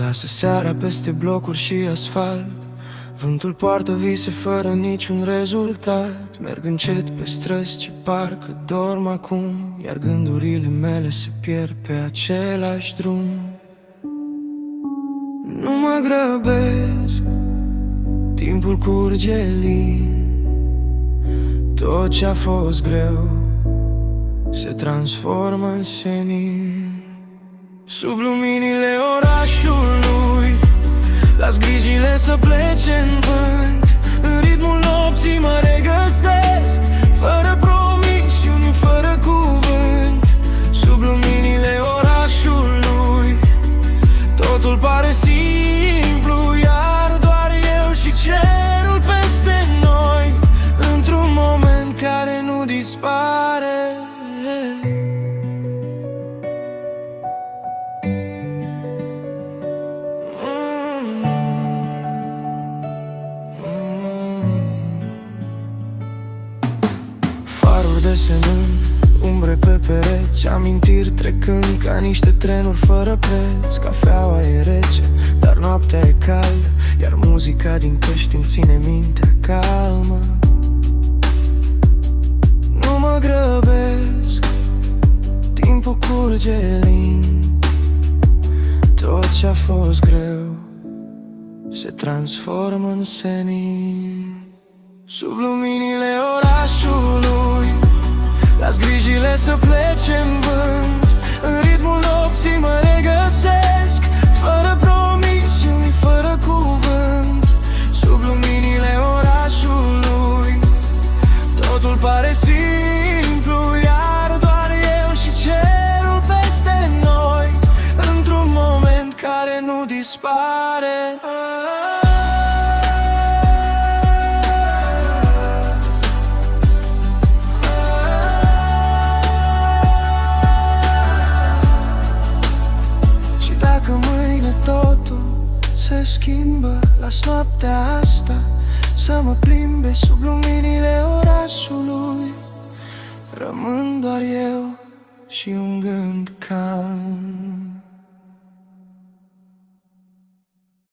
lasă seara peste blocuri și asfalt. Vântul poartă vise fără niciun rezultat. Merg încet pe străzi ce parcă dorm acum, iar gândurile mele se pierd pe același drum. Nu mă grăbesc, timpul curge lin. Tot ce-a fost greu se transformă în senin. Sub luminile orașului las grijile să plece în vânt. În ritmul nopții mă regăsesc, fără promisiuni, fără cuvânt. Sub luminile orașului totul pare simplu, iar doar eu și cerul peste noi, într-un moment care nu dispare. Faruri desenând umbre pe pereți, amintiri trecând ca niște trenuri fără preț. Cafeaua e rece, dar noaptea e caldă, iar muzica din căști îmi ține mintea calmă. Nu mă grăbesc, timpul curge lin. Tot ce-a fost greu se transformă în senin. Sub luminile orașului las grijile să plece în vânt. În ritmul nopții mă regăsesc, fără promisiuni, fără cuvânt. Sub luminile orașului totul pare simplu, iar doar eu și cerul peste noi, într-un moment care nu dispare. Se schimbă, las noaptea asta să mă plimbe sub luminile orașului. Rămân doar eu și un gând calm.